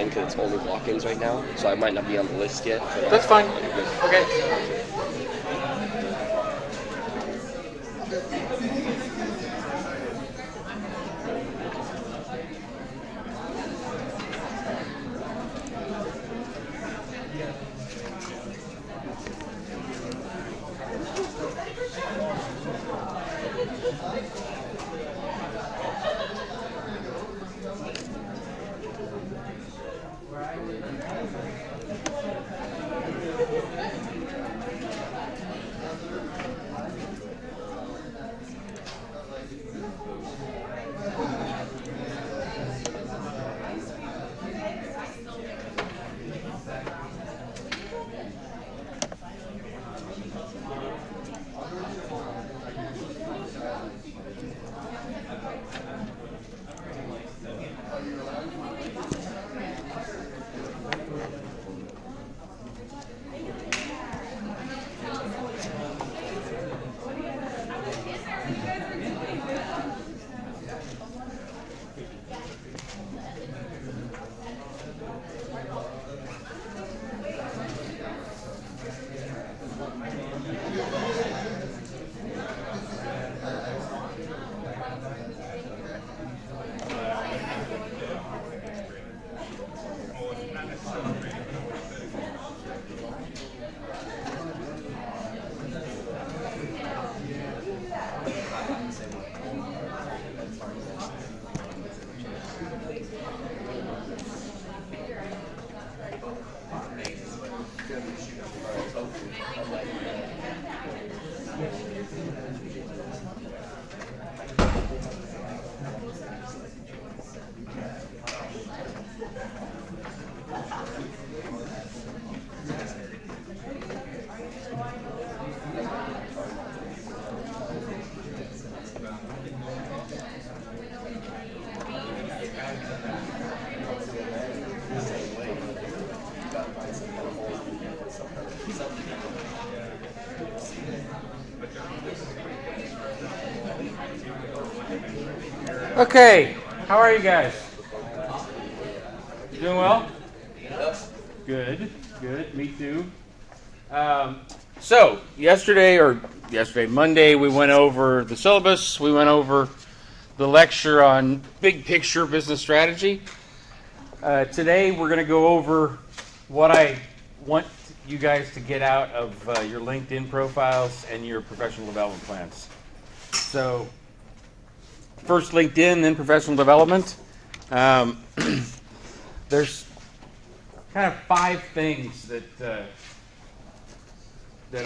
again because it's only walk-ins right now, so I might not be on the list yet. That's fine. Okay. Okay, how are you guys? Doing well? Good, me too. So, Monday, we went over the syllabus. We went over the lecture on big picture business strategy. Today, we're going to go over what I want you guys to get out of your LinkedIn profiles and your professional development plans. So, first LinkedIn, then professional development. There's kind of 5 things that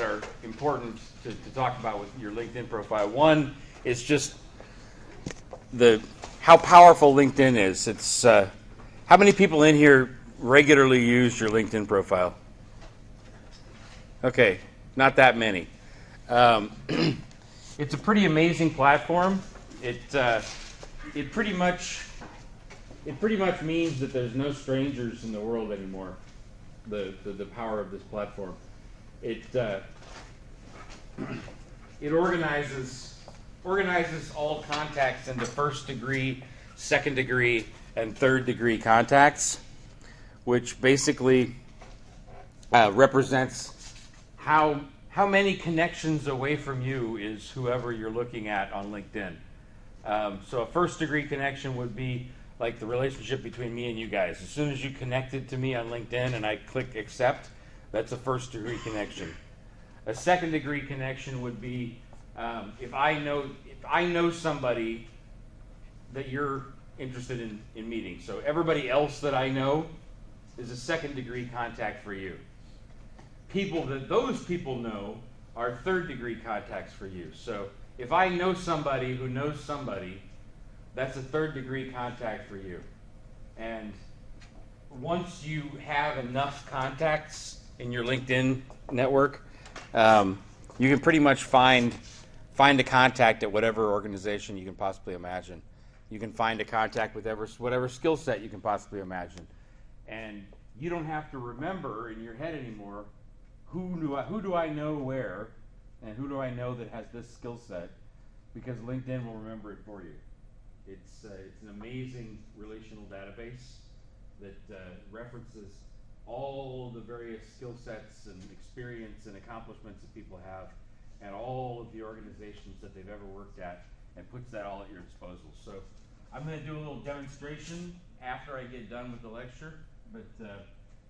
are important to talk about with your LinkedIn profile. One is just how powerful LinkedIn is. It's how many people in here regularly use your LinkedIn profile? Okay, not that many. It's a pretty amazing platform. It pretty much means that there's no strangers in the world anymore. The power of this platform. It organizes all contacts into first degree, second degree, and third degree contacts, which basically represents how many connections away from you is whoever you're looking at on LinkedIn. So a first degree connection would be like the relationship between me and you guys. As soon as you connected to me on LinkedIn and I click accept, that's a first degree connection. A second degree connection would be if I know somebody that you're interested in meeting. So everybody else that I know is a second degree contact for you. People that those people know are third degree contacts for you. So if I know somebody who knows somebody, that's a third degree contact for you. And once you have enough contacts in your LinkedIn network, you can pretty much find a contact at whatever organization you can possibly imagine. You can find a contact with whatever skill set you can possibly imagine. And you don't have to remember in your head anymore, who do I know where, and who do I know that has this skill set, because LinkedIn will remember it for you. It's an amazing relational database, that references all the various skill sets and experience and accomplishments that people have and all of the organizations that they've ever worked at, and puts that all at your disposal. So I'm going to do a little demonstration after I get done with the lecture, but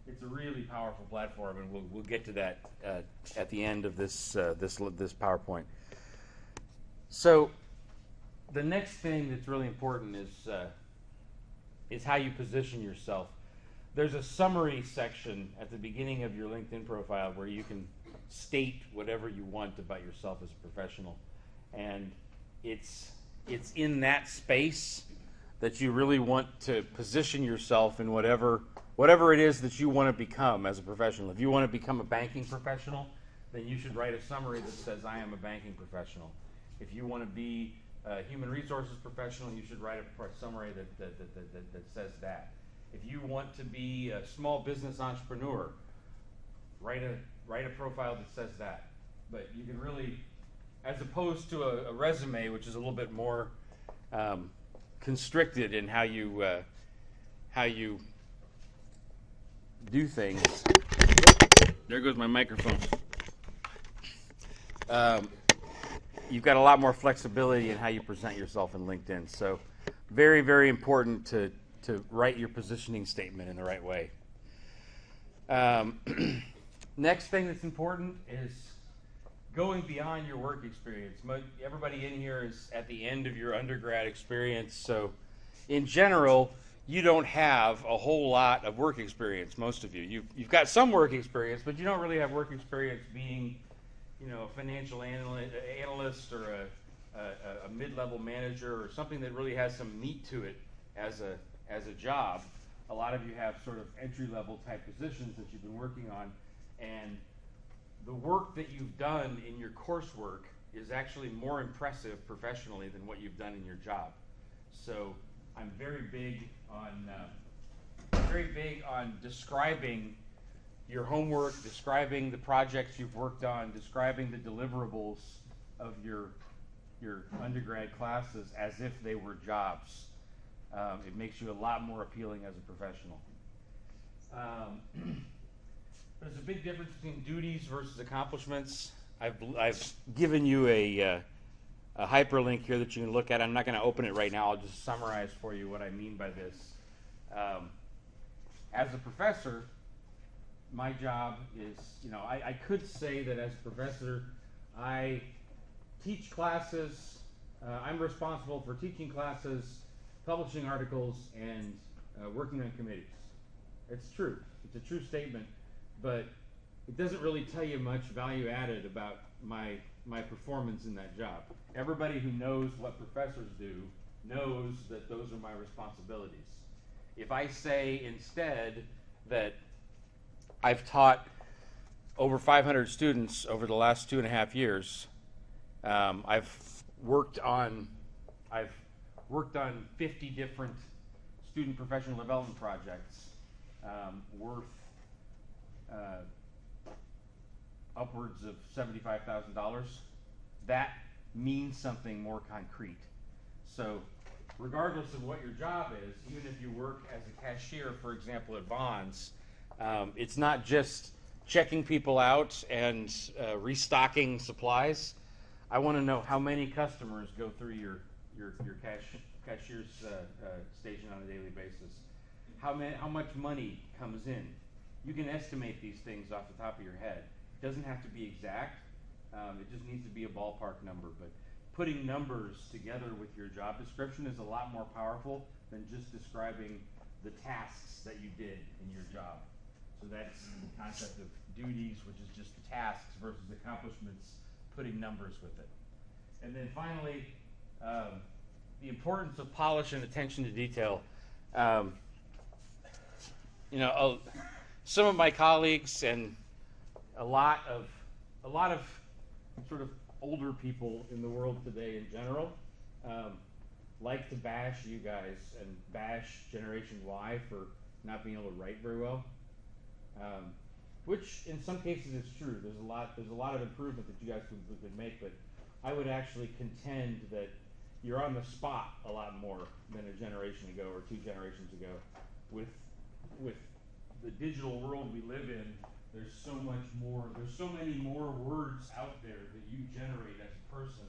it's a really powerful platform, and we'll get to that at the end of this PowerPoint. So the next thing that's really important is how you position yourself. There's a summary section at the beginning of your LinkedIn profile where you can state whatever you want about yourself as a professional, and it's in that space that you really want to position yourself in whatever it is that you want to become as a professional. If you want to become a banking professional, then you should write a summary that says, I am a banking professional. If you want to be a human resources professional, you should write a summary that says that. If you want to be a small business entrepreneur, write a profile that says that. But you can really, as opposed to a resume, which is a little bit more constricted in how you do things. There goes my microphone. You've got a lot more flexibility in how you present yourself in LinkedIn. So very, very important to write your positioning statement in the right way. Next thing that's important is going beyond your work experience. Everybody in here is at the end of your undergrad experience, so in general, you don't have a whole lot of work experience, most of you. You've got some work experience, but you don't really have work experience being, a financial analyst or a mid-level manager or something that really has some meat to it as a job. A lot of you have sort of entry-level type positions that you've been working on, and the work that you've done in your coursework is actually more impressive professionally than what you've done in your job. So I'm very big on describing your homework, describing the projects you've worked on, describing the deliverables of your undergrad classes as if they were jobs. It makes you a lot more appealing as a professional. There's a big difference between duties versus accomplishments. I've given you a hyperlink here that you can look at. I'm not going to open it right now. I'll just summarize for you what I mean by this. As a professor, my job is, I could say that as a professor, I teach classes. I'm responsible for teaching classes, publishing articles, and working on committees. It's true. It's a true statement, but it doesn't really tell you much value added about my performance in that job. Everybody who knows what professors do knows that those are my responsibilities. If I say instead that I've taught over 500 students over the last 2.5 years, I've worked on 50 different student professional development projects worth upwards of $75,000. That means something more concrete. So regardless of what your job is, even if you work as a cashier, for example, at Vons, it's not just checking people out and restocking supplies. I want to know how many customers go through your cashier's station on a daily basis. How much money comes in? You can estimate these things off the top of your head. It doesn't have to be exact. It just needs to be a ballpark number. But putting numbers together with your job description is a lot more powerful than just describing the tasks that you did in your job. So that's the concept of duties, which is just tasks versus accomplishments, putting numbers with it. And then finally, the importance of polish and attention to detail. Some of my colleagues and a lot of sort of older people in the world today in general like to bash you guys and bash Generation Y for not being able to write very well, which in some cases is true. There's a lot of improvement that you guys could make, but I would actually contend that you're on the spot a lot more than a generation ago or 2 generations ago with with the digital world we live in, there's so much more, there's so many more words out there that you generate as a person.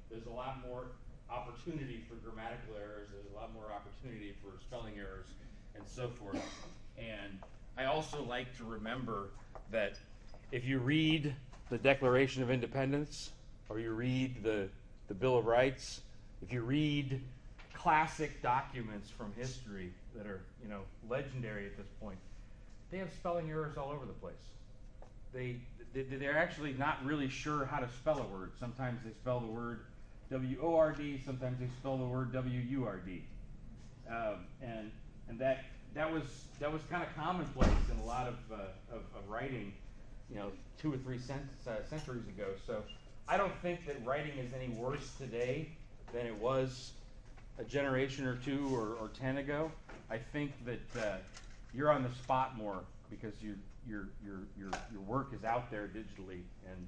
There's a lot more opportunity for grammatical errors, there's a lot more opportunity for spelling errors, and so forth. And I also like to remember that if you read the Declaration of Independence, or you read the Bill of Rights, if you read classic documents from history that are, legendary at this point, they have spelling errors all over the place. They're actually not really sure how to spell a word. Sometimes they spell the word W-O-R-D, sometimes they spell the word W-U-R-D. And that was kind of commonplace in a lot of writing, 2 or 3 centuries ago. So I don't think that writing is any worse today than it was a generation or 2 or 10 ago. I think that you're on the spot more because your work is out there digitally, and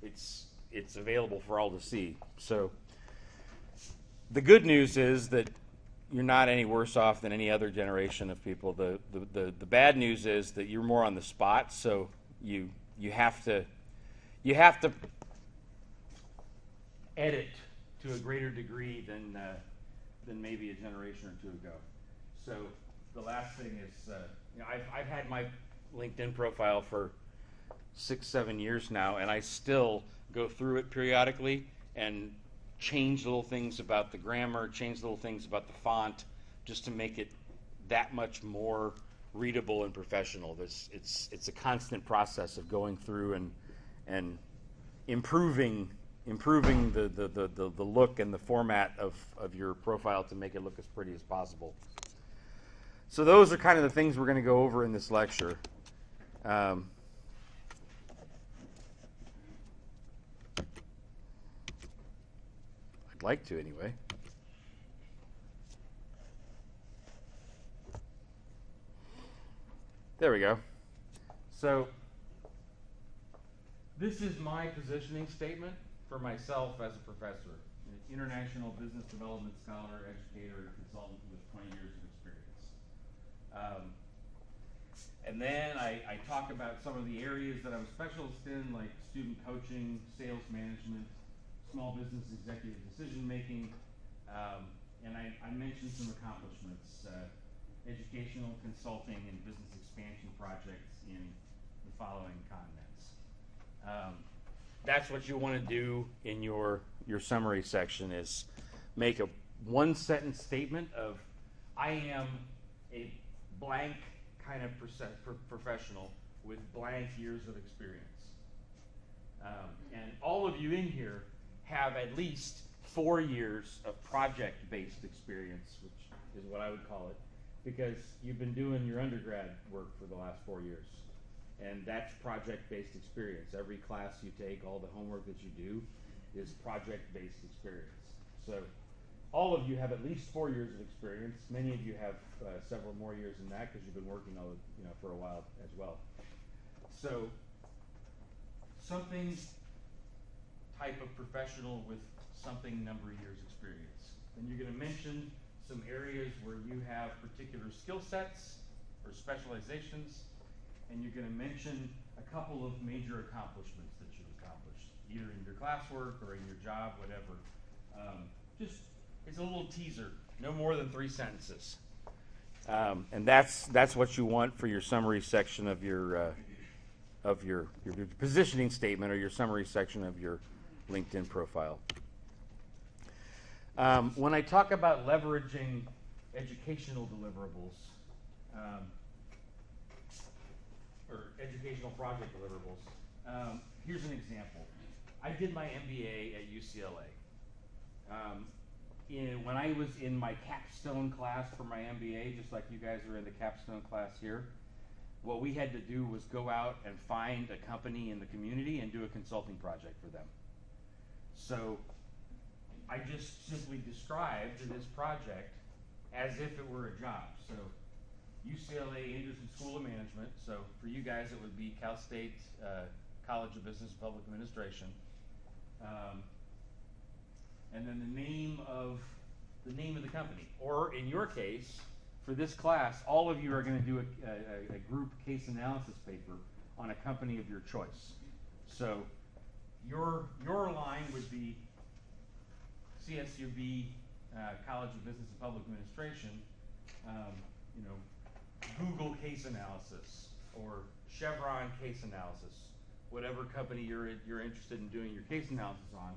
it's available for all to see. So the good news is that you're not any worse off than any other generation of people. The bad news is that you're more on the spot, so you have to edit to a greater degree than maybe a generation or 2 ago. So the last thing is, I've had my LinkedIn profile for 6-7 years now, and I still go through it periodically and change little things about the grammar, change little things about the font, just to make it that much more readable and professional. It's a constant process of going through and improving the look and the format of your profile to make it look as pretty as possible. So those are kind of the things we're going to go over in this lecture. I'd like to, anyway. There we go. So this is my positioning statement for myself as a professor, an international business development scholar, educator, and consultant with 20 years of experience. And then I talk about some of the areas that I'm a specialist in, like student coaching, sales management, small business executive decision making, and I mentioned some accomplishments, educational consulting and business expansion projects in the following continents. That's what you want to do in your summary section, is make a 1-sentence statement of, I am a blank kind of professional with blank years of experience. And all of you in here have at least 4 years of project-based experience, which is what I would call it, because you've been doing your undergrad work for the last 4 years. And that's project-based experience. Every class you take, all the homework that you do is project-based experience. So all of you have at least 4 years of experience. Many of you have several more years than that because you've been working for a while as well. So something type of professional with something number of years experience. Then you're going to mention some areas where you have particular skill sets or specializations, and you're going to mention a couple of major accomplishments that you've accomplished, either in your classwork or in your job, whatever. It's a little teaser, no more than 3 sentences. And that's what you want for your summary section of your positioning statement, or your summary section of your LinkedIn profile. When I talk about leveraging educational deliverables, or educational project deliverables, here's an example. I did my MBA at UCLA. When I was in my capstone class for my MBA, just like you guys are in the capstone class here, what we had to do was go out and find a company in the community and do a consulting project for them. So I just simply described this project as if it were a job. So UCLA Anderson School of Management, so for you guys it would be Cal State College of Business and Public Administration. And then the name of the company, or in your case, for this class, all of you are going to do a group case analysis paper on a company of your choice. So your line would be CSUB, College of Business and Public Administration, Google case analysis, or Chevron case analysis, whatever company you're interested in doing your case analysis on.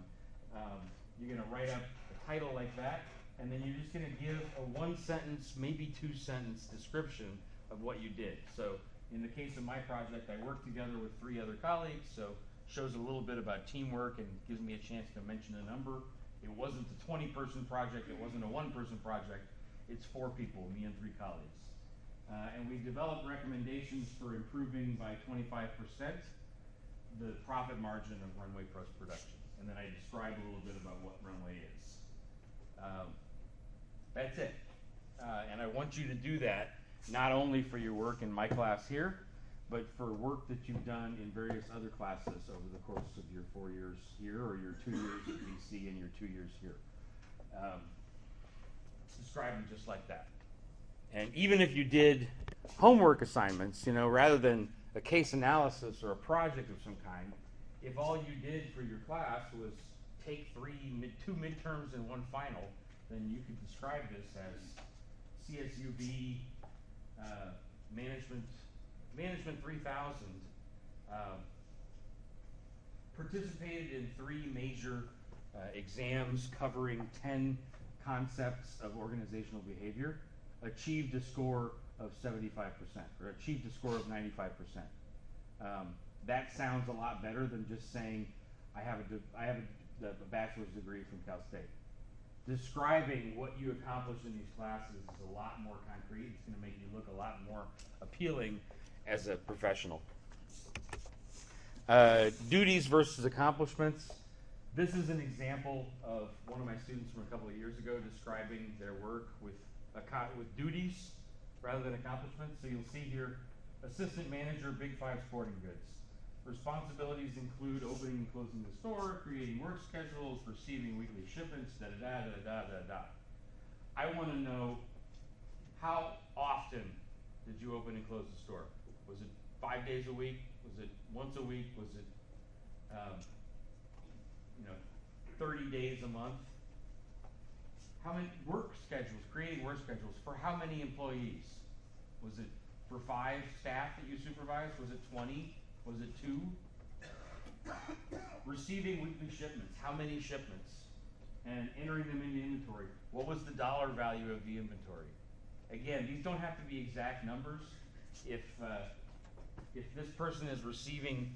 You're going to write up a title like that, and then you're just going to give a 1-sentence, maybe 2-sentence description of what you did. So in the case of my project, I worked together with 3 other colleagues, so shows a little bit about teamwork and gives me a chance to mention a number. It wasn't a 20-person project, it wasn't a 1-person project, it's 4 people, me and 3 colleagues. And we've developed recommendations for improving by 25% the profit margin of runway post-production. And then I describe a little bit about what runway is. That's it. And I want you to do that not only for your work in my class here, but for work that you've done in various other classes over the course of your 4 years here, or your 2 years at BC and your 2 years here. Describe them just like that. And even if you did homework assignments, rather than a case analysis or a project of some kind, if all you did for your class was take 2 midterms and 1 final, then you could describe this as CSUB Management 3000 participated in 3 major exams covering 10 concepts of organizational behavior, achieved a score of 75%, or achieved a score of 95%. That sounds a lot better than just saying, I have a bachelor's degree from Cal State. Describing what you accomplished in these classes is a lot more concrete. It's going to make you look a lot more appealing as a professional. Duties versus accomplishments. This is an example of one of my students from a couple of years ago describing their work with duties rather than accomplishments. So you'll see here, assistant manager, Big 5 Sporting Goods. Responsibilities include opening and closing the store, creating work schedules, receiving weekly shipments, da-da-da-da-da-da-da. I want to know, how often did you open and close the store? Was it 5 days a week? Was it once a week? Was it 30 days a month? How many work schedules, creating work schedules, for how many employees? Was it for 5 staff that you supervised? Was it 20? Was it 2? Receiving weekly shipments, how many shipments? And entering them into inventory. What was the dollar value of the inventory? Again, these don't have to be exact numbers. If this person is receiving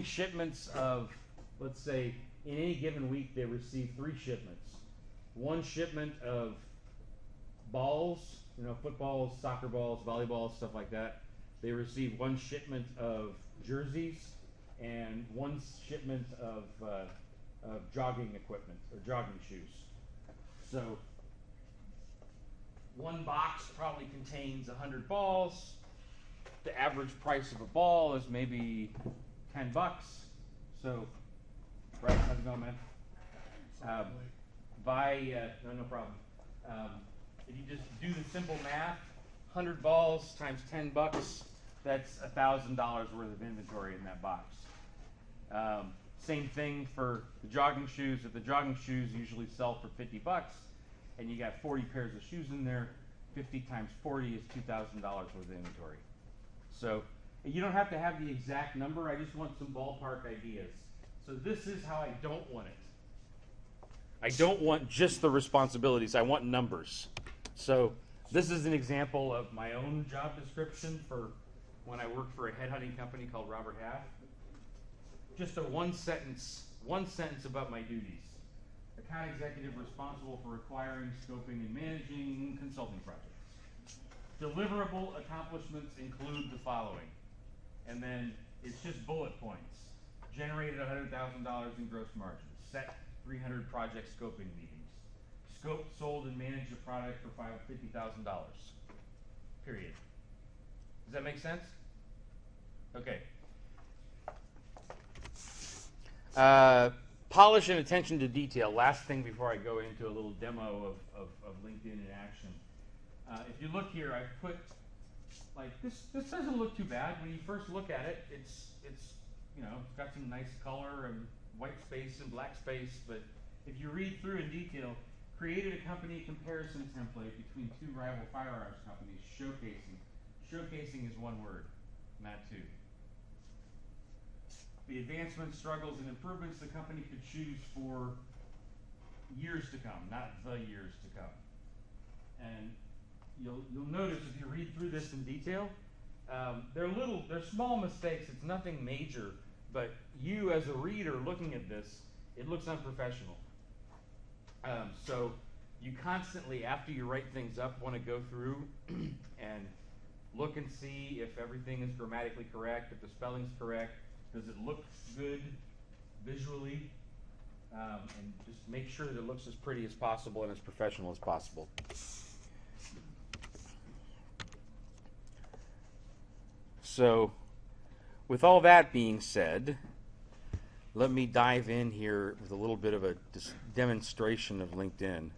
shipments of, let's say, in any given week they receive 3 shipments. 1 shipment of balls, footballs, soccer balls, volleyballs, stuff like that. They receive 1 shipment of jerseys and 1 shipment of jogging equipment or jogging shoes. So 1 box probably contains 100 balls. The average price of a ball is maybe $10. So, right, how's it going, man? No problem. If you just do the simple math, 100 balls times $10, that's $1,000 worth of inventory in that box. Same thing for the jogging shoes. If the jogging shoes usually sell for $50, and you got 40 pairs of shoes in there, 50 times 40 is $2,000 worth of inventory. So you don't have to have the exact number. I just want some ballpark ideas. So this is how I don't want it. I don't want just the responsibilities. I want numbers. So this is an example of my own job description for when I worked for a headhunting company called Robert Half. Just a 1 sentence about my duties. Account executive responsible for acquiring, scoping, and managing consulting projects. Deliverable accomplishments include the following. And then it's just bullet points. Generated $100,000 in gross margin. Set 300 project scoping meetings. Scoped, sold, and managed a product for $50,000. Period. Does that make sense? Okay. Polish and attention to detail. Last thing before I go into a little demo of LinkedIn in action. If you look here, I've put like this. This doesn't look too bad when you first look at it. It's you know, it's got some nice color and white space and black space. But if you read through in detail, created a company comparison template between two rival firearms companies, showcasing. Showcasing is one word, not two. The advancements, struggles, and improvements the company could choose for years to come, not the years to come. And you'll notice if you read through this in detail, they're small mistakes. It's nothing major, but you as a reader looking at this, it looks unprofessional. So you constantly, after you write things up, want to go through and look and see if everything is grammatically correct, if the spelling's correct, does it look good visually, and just make sure that it looks as pretty as possible and as professional as possible. So, with all that being said, let me dive in here with a little bit of a demonstration of LinkedIn.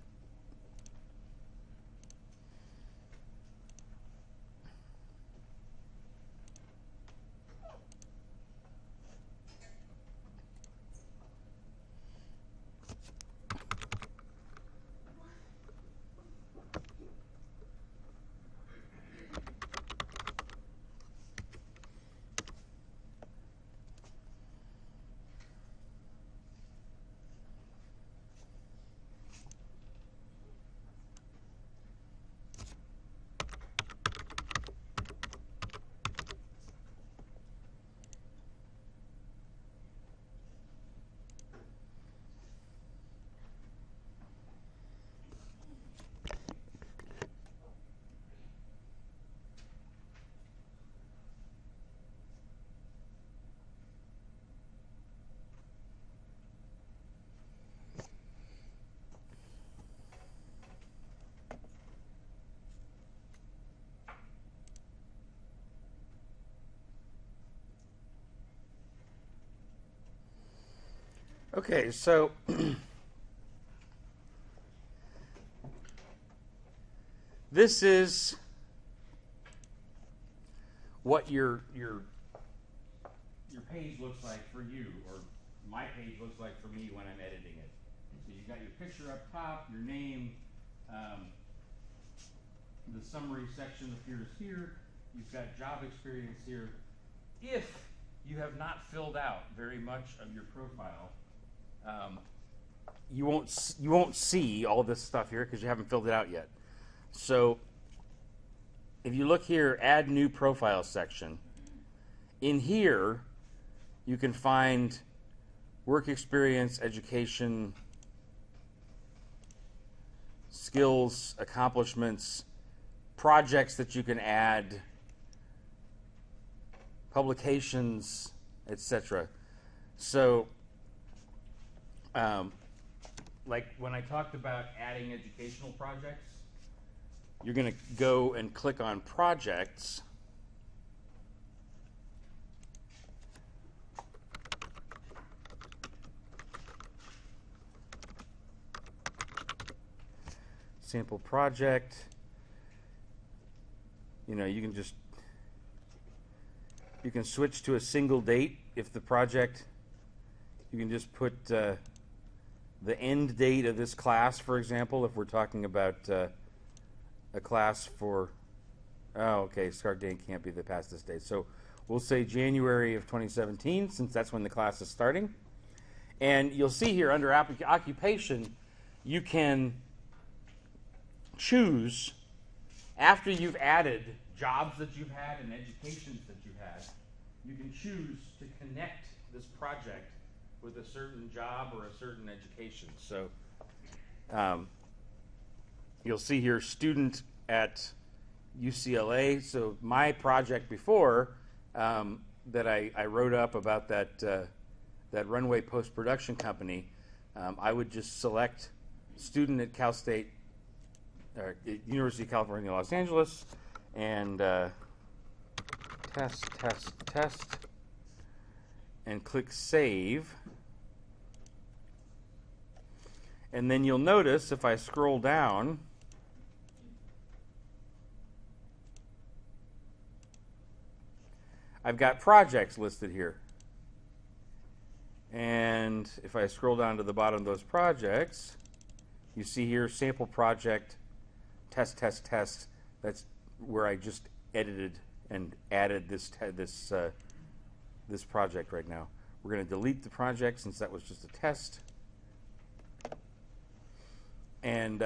Okay, so this is what your page looks like for you, or my page looks like for me when I'm editing it. So you've got your picture up top, your name, the summary section appears here, you've got job experience here. If you have not filled out very much of your profile, you won't see all this stuff here because you haven't filled it out yet. So if you look here, add new profile section, in here you can find work experience, education, skills, accomplishments, projects that you can add, publications, etc. So like when I talked about adding educational projects, you're going to go and click on projects. Sample project. You know, you can switch to a single date if the project, you can just put the end date of this class, for example, if we're talking about a class for, start date can't be the past this date. So we'll say January of 2017, since that's when the class is starting. And you'll see here under occupation, you can choose, after you've added jobs that you've had and educations that you've had, you can choose to connect this project with a certain job or a certain education. So you'll see here, student at UCLA. So my project before that I wrote up about that runway post-production company, I would just select student at Cal State, or University of California, Los Angeles, and test, and click save. And then you'll notice if I scroll down, I've got projects listed here. And if I scroll down to the bottom of those projects, you see here sample project, test, test, test. That's where I just edited and added this project right now. We're going to delete the project since that was just a test. And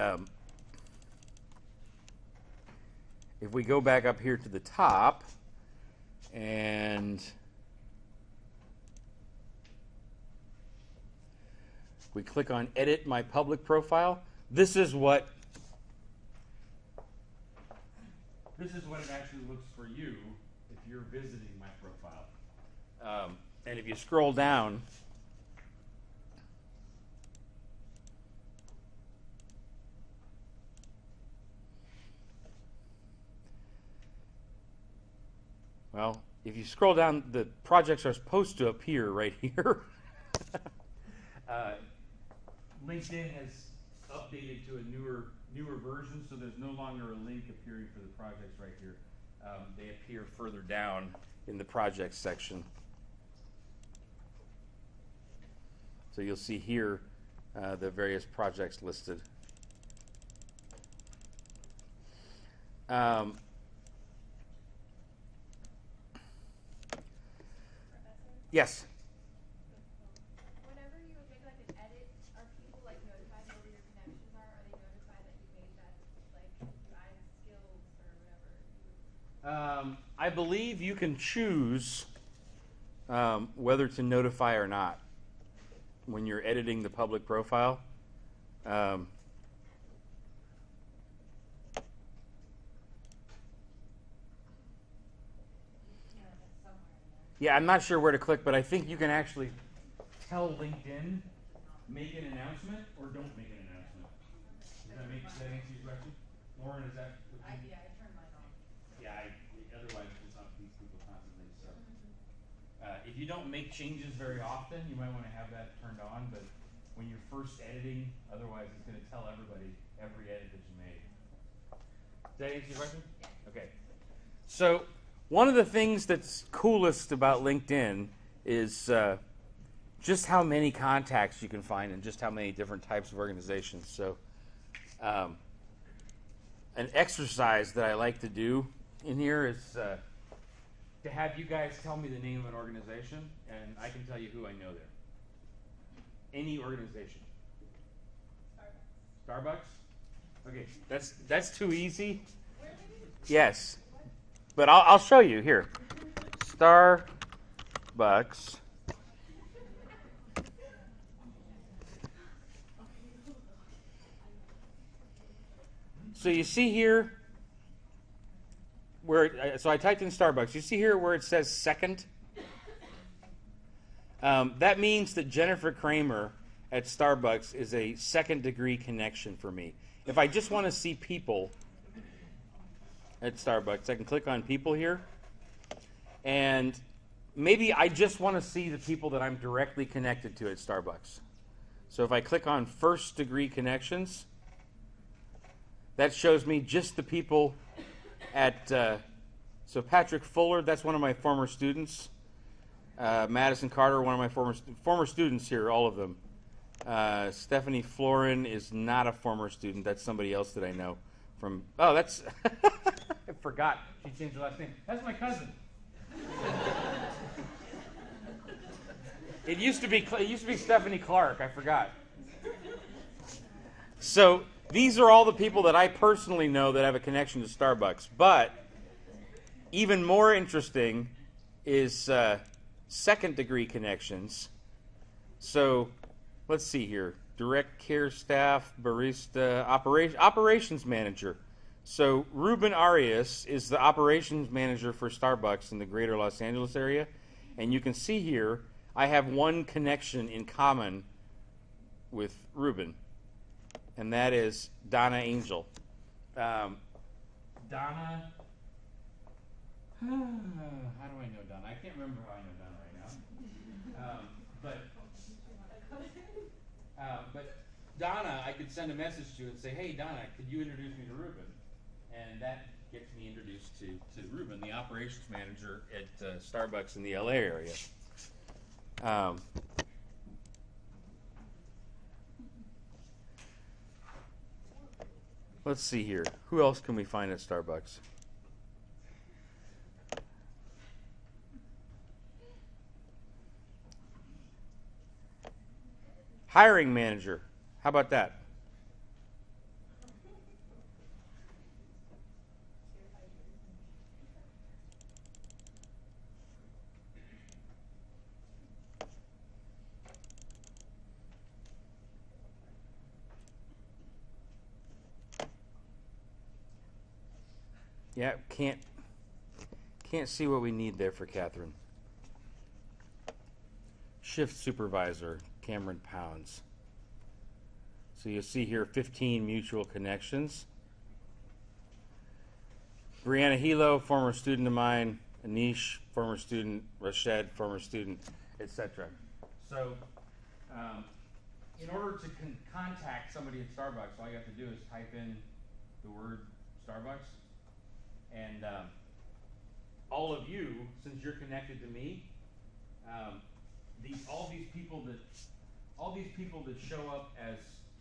if we go back up here to the top and we click on Edit My Public Profile, this is what it actually looks for you if you're visiting my profile. And if you scroll down, well, if you scroll down, the projects are supposed to appear right here. LinkedIn has updated to a newer version, so there's no longer a link appearing for the projects right here. They appear further down in the projects section. So you'll see here the various projects listed. Yes. Whenever you make like an edit, are people like notified where your connections are? Are they notified that you made that, like you added skills or whatever? I believe you can choose whether to notify or not when you're editing the public profile. Yeah, I'm not sure where to click, but I think you can actually tell LinkedIn, make an announcement, or don't make an announcement. Does that answer your question? Lauren, is that what you... I turned mine off. Yeah, otherwise it just updates people constantly. So, if you don't make changes very often, you might want to have that turned on. But when you're first editing, otherwise it's going to tell everybody every edit that you made. Does that answer your question? Yeah. Okay. So one of the things that's coolest about LinkedIn is just how many contacts you can find and just how many different types of organizations. So an exercise that I like to do in here is to have you guys tell me the name of an organization, and I can tell you who I know there. Any organization. Starbucks? Okay, that's too easy. Yes, but I'll show you here. Starbucks. So you see here where so I typed in Starbucks. You see here where it says second? That means that Jennifer Kramer at Starbucks is a second-degree connection for me. If I just want to see people at Starbucks, I can click on people here. And maybe I just want to see the people that I'm directly connected to at Starbucks. So if I click on first-degree connections, that shows me just the people at, so Patrick Fuller, that's one of my former students. Madison Carter, one of my former students here, all of them. Stephanie Florin is not a former student. That's somebody else that I know from, oh, that's, I forgot. She changed her last name. That's my cousin. It used to be Stephanie Clark. I forgot. So these are all the people that I personally know that have a connection to Starbucks. But even more interesting is second-degree connections. So let's see here. Direct care staff, barista, operations manager. So Ruben Arias is the operations manager for Starbucks in the greater Los Angeles area. And you can see here, I have one connection in common with Ruben. And that is Donna Angel. Donna, how do I know Donna? I can't remember how I know Donna right now. But Donna, I could send a message to and say, hey, Donna, could you introduce me to Ruben? And that gets me introduced to Ruben, the operations manager at Starbucks in the LA area. Let's see here. Who else can we find at Starbucks? Hiring manager. How about that? Yeah, can't see what we need there for Catherine. Shift supervisor, Cameron Pounds. So you see here 15 mutual connections. Brianna Hilo, former student of mine. Anish, former student. Rashid, former student, etc. So in order to contact somebody at Starbucks, all you have to do is type in the word Starbucks. And all of you, since you're connected to me, all these people that show up as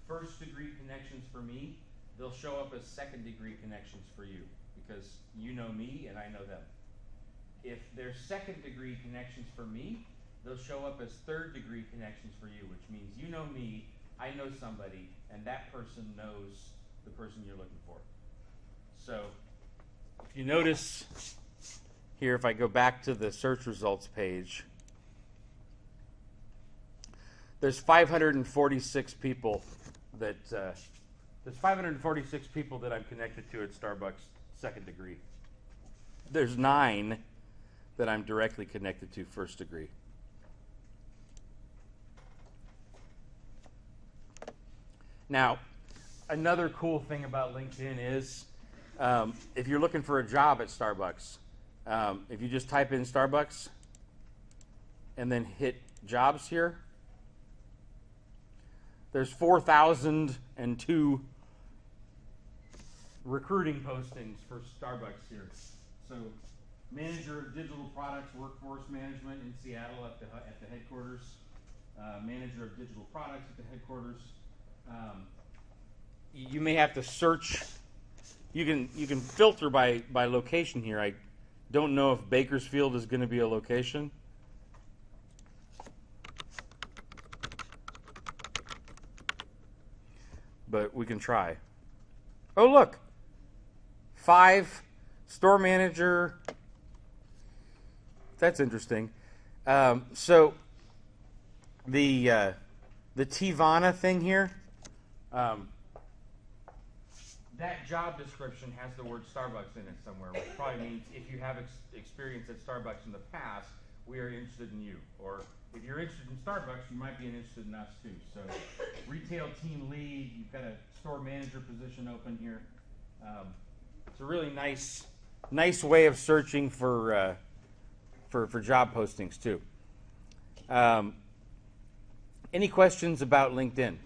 first degree connections for me, they'll show up as second degree connections for you because you know me and I know them. If they're second degree connections for me, they'll show up as third degree connections for you, which means you know me, I know somebody, and that person knows the person you're looking for. So if you notice here, if I go back to the search results page, there's 546 people that I'm connected to at Starbucks second degree. There's 9 that I'm directly connected to first degree. Now, another cool thing about LinkedIn is if you're looking for a job at Starbucks, if you just type in Starbucks and then hit jobs here, there's 4,002 recruiting postings for Starbucks here. So manager of digital products, workforce management in Seattle at the headquarters, manager of digital products at the headquarters. You may have to search. You can filter by location here. I don't know if Bakersfield is going to be a location. But we can try. Oh, look. 5 store manager. That's interesting. So the Tivana thing here, that job description has the word Starbucks in it somewhere, which probably means if you have experience at Starbucks in the past, we are interested in you. Or if you're interested in Starbucks, you might be interested in us too. So retail team lead, you've got a store manager position open here. It's a really nice way of searching for job postings too. Any questions about LinkedIn?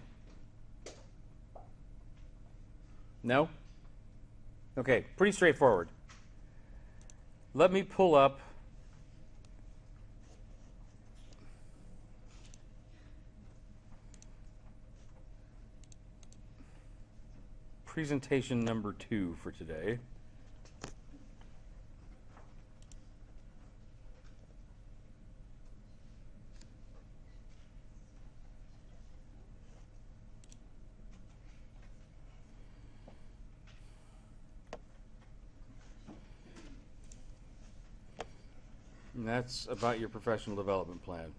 No? Okay, pretty straightforward. Let me pull up presentation number 2 for today. And that's about your professional development plan.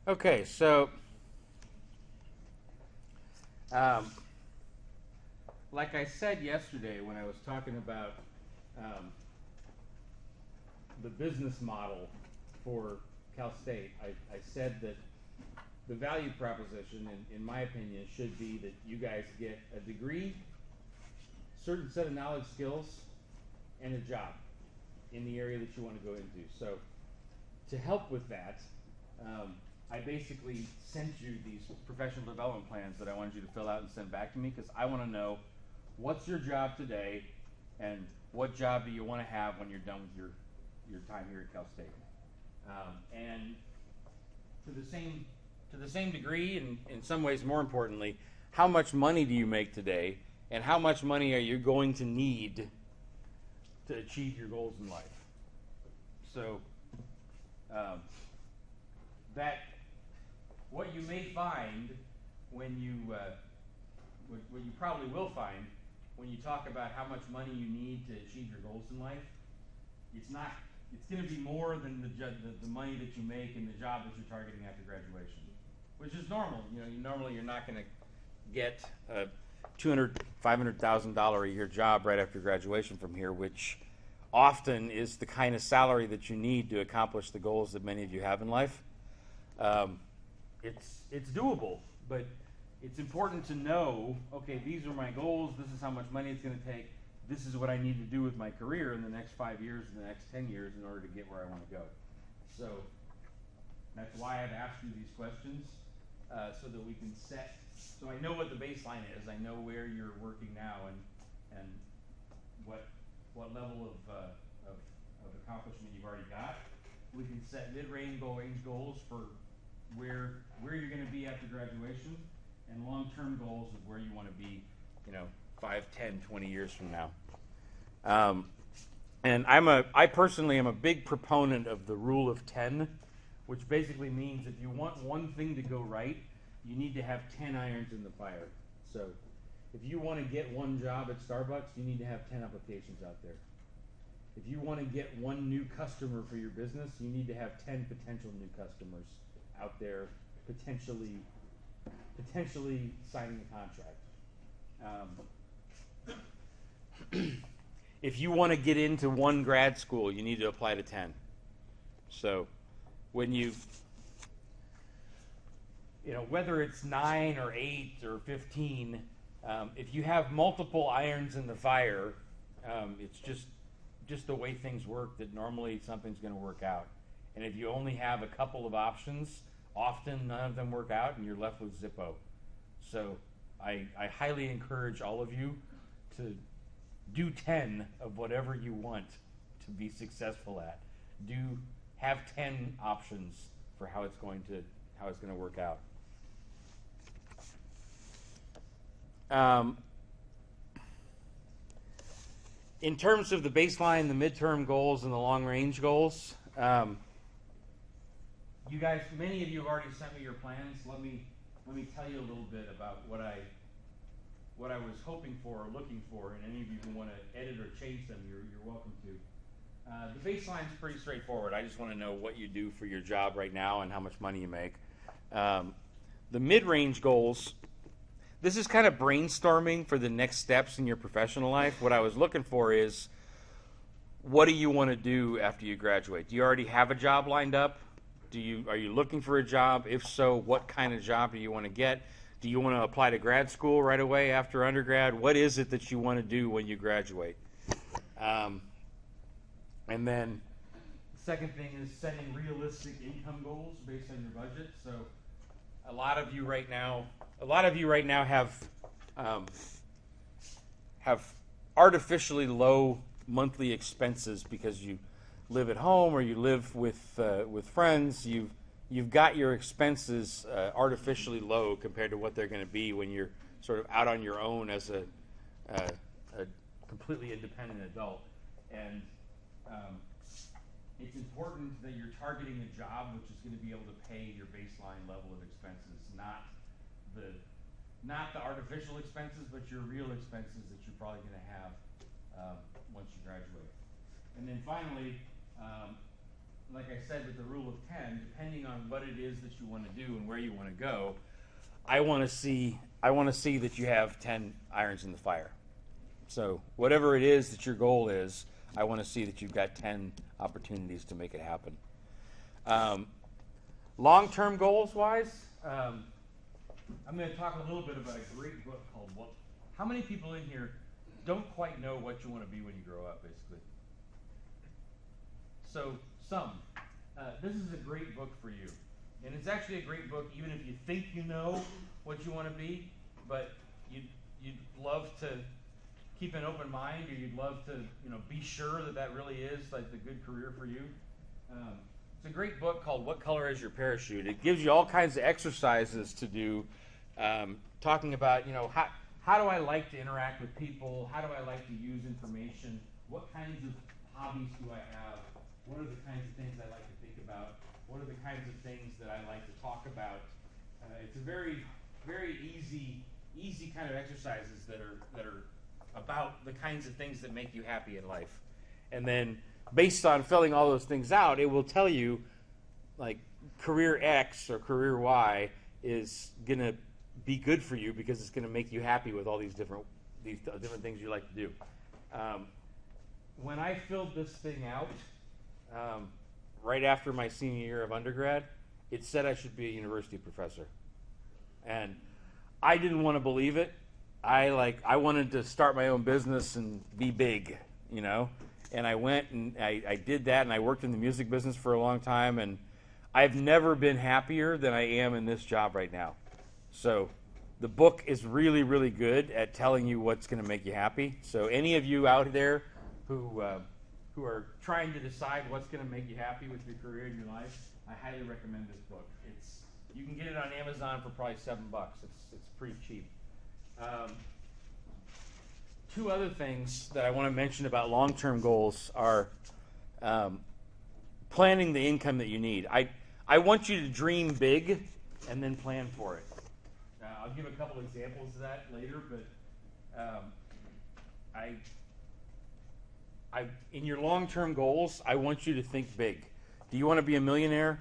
Okay, so like I said yesterday when I was talking about the business model for Cal State, I said that the value proposition, in my opinion, should be that you guys get a degree, certain set of knowledge, skills, and a job in the area that you want to go into. So to help with that, I basically sent you these professional development plans that I wanted you to fill out and send back to me, because I want to know what's your job today and what job do you want to have when you're done with your time here at Cal State. And to the same degree, and in some ways more importantly, how much money do you make today, and how much money are you going to need to achieve your goals in life? So that what you may find when you what you probably will find when you talk about how much money you need to achieve your goals in life, it's going to be more than the money that you make in the job that you're targeting after graduation, which is normal. Normally you're not going to get a $200,000, $500,000 a year job right after graduation from here, which often is the kind of salary that you need to accomplish the goals that many of you have in life. It's doable, but it's important to know, okay, these are my goals, this is how much money it's going to take, this is what I need to do with my career in the next 5 years, in the next 10 years in order to get where I want to go. So that's why I've asked you these questions, so that we can so I know what the baseline is, I know where you're working now and what level of accomplishment you've already got. We can set mid-range goals for where you're going to be after graduation, and long-term goals of where you want to be, 5, 10, 20 years from now. And I personally am a big proponent of the rule of 10, which basically means if you want one thing to go right, you need to have 10 irons in the fire. So if you want to get one job at Starbucks, you need to have 10 applications out there. If you want to get one new customer for your business, you need to have 10 potential new customers out there potentially signing a contract. If you want to get into one grad school, you need to apply to 10. So when whether it's 9 or 8 or 15, if you have multiple irons in the fire, it's just the way things work, that normally something's going to work out. And if you only have a couple of options, often none of them work out and you're left with Zippo. So I highly encourage all of you to do 10 of whatever you want to be successful at. Have 10 options for how it's going to work out. In terms of the baseline, the midterm goals, and the long-range goals, you guys, many of you have already sent me your plans. Let me tell you a little bit about what I was hoping for or looking for, and any of you who want to edit or change them, you're welcome to. The baseline is pretty straightforward. I just want to know what you do for your job right now and how much money you make. The mid-range goals, this is kind of brainstorming for the next steps in your professional life. What I was looking for is, what do you want to do after you graduate? Do you already have a job lined up? Are you looking for a job? If so, what kind of job do you want to get? Do you want to apply to grad school right away after undergrad? What is it that you want to do when you graduate? And then the second thing is setting realistic income goals based on your budget. So a lot of you right now have artificially low monthly expenses because you live at home or you live with friends. You've got your expenses artificially low compared to what they're going to be when you're sort of out on your own as a completely independent adult. And it's important that you're targeting a job which is going to be able to pay your baseline level of expenses, not the artificial expenses, but your real expenses that you're probably going to have once you graduate. And then finally, like I said, with the rule of 10, depending on what it is that you want to do and where you want to go, I want to see that you have 10 irons in the fire. So whatever it is that your goal is, I want to see that you've got 10 opportunities to make it happen. Long-term goals-wise, I'm going to talk a little bit about a great book called What. How many people in here don't quite know what you want to be when you grow up, basically? So some. This is a great book for you. And it's actually a great book even if you think you know what you want to be, but you'd love to keep an open mind, or you'd love to be sure that that really is like the good career for you. It's a great book called What Color Is Your Parachute? It gives you all kinds of exercises to do, talking about, how do I like to interact with people? How do I like to use information? What kinds of hobbies do I have? What are the kinds of things I like to think about? What are the kinds of things that I like to talk about? It's a very, very easy kind of exercises that are about the kinds of things that make you happy in life. And then based on filling all those things out, it will tell you like career X or career Y is going to be good for you because it's going to make you happy with all these different things you like to do. When I filled this thing out, right after my senior year of undergrad, it said I should be a university professor. And I didn't want to believe it. I wanted to start my own business and be big, And I went and I did that, and I worked in the music business for a long time, and I've never been happier than I am in this job right now. So the book is really, really good at telling you what's going to make you happy. So any of you out there who are trying to decide what's going to make you happy with your career and your life, I highly recommend this book. You can get it on Amazon for probably $7. It's pretty cheap. Two other things that I want to mention about long-term goals are planning the income that you need. I want you to dream big and then plan for it. I'll give a couple examples of that later, but in your long-term goals, I want you to think big. Do you want to be a millionaire?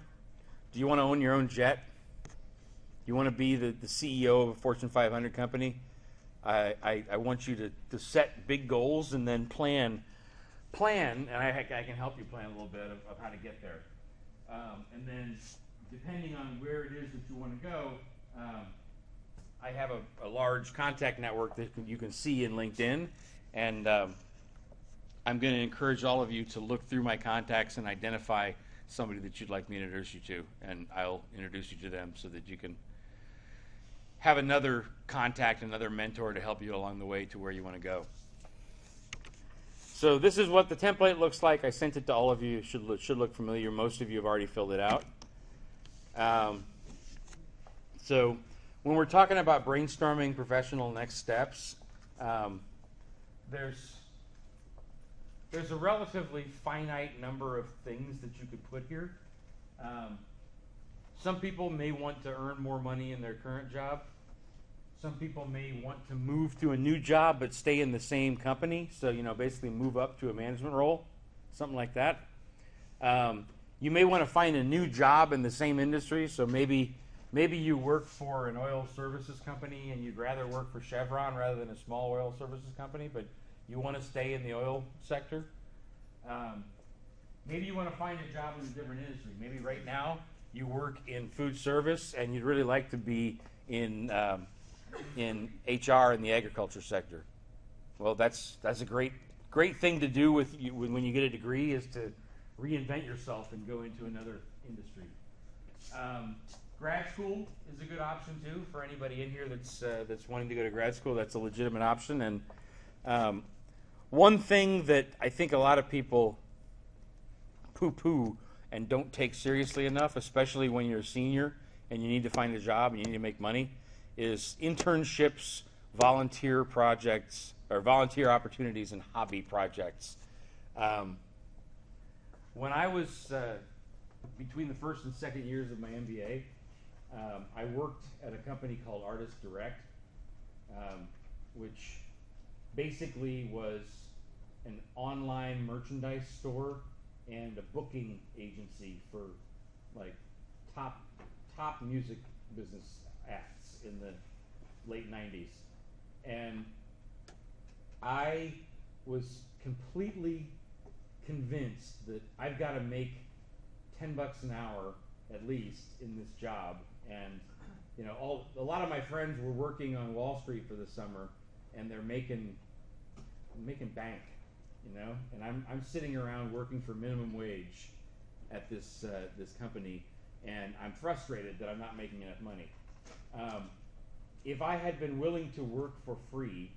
Do you want to own your own jet? Do you want to be the CEO of a Fortune 500 company? I want you to set big goals and then plan, and I can help you plan a little bit of how to get there. And then, depending on where it is that you want to go, I have a large contact network that you can see in LinkedIn, and I'm going to encourage all of you to look through my contacts and identify somebody that you'd like me to introduce you to, and I'll introduce you to them so that you can have another contact, another mentor to help you along the way to where you want to go. So this is what the template looks like. I sent it to all of you. It should look familiar. Most of you have already filled it out. So when we're talking about brainstorming professional next steps, there's a relatively finite number of things that you could put here. Some people may want to earn more money in their current job. Some people may want to move to a new job but stay in the same company. So, basically move up to a management role, something like that. You may want to find a new job in the same industry. So maybe you work for an oil services company and you'd rather work for Chevron rather than a small oil services company, but you want to stay in the oil sector. Maybe you want to find a job in a different industry. Maybe right now you work in food service and you'd really like to be in HR in the agriculture sector. Well, that's a great thing to do when you get a degree, is to reinvent yourself and go into another industry. Grad school is a good option too for anybody in here that's wanting to go to grad school. That's a legitimate option. And one thing that I think a lot of people poo-poo and don't take seriously enough, especially when you're a senior and you need to find a job and you need to make money, is internships, volunteer projects, or volunteer opportunities and hobby projects. When I was between the first and second years of my MBA, I worked at a company called Artist Direct, which basically was an online merchandise store and a booking agency for like top music business acts in the late 90s. And I was completely convinced that I've got to make $10 an hour at least in this job, and a lot of my friends were working on Wall Street for the summer, and they're making bank, and I'm sitting around working for minimum wage at this company, and I'm frustrated that I'm not making enough money. If I had been willing to work for free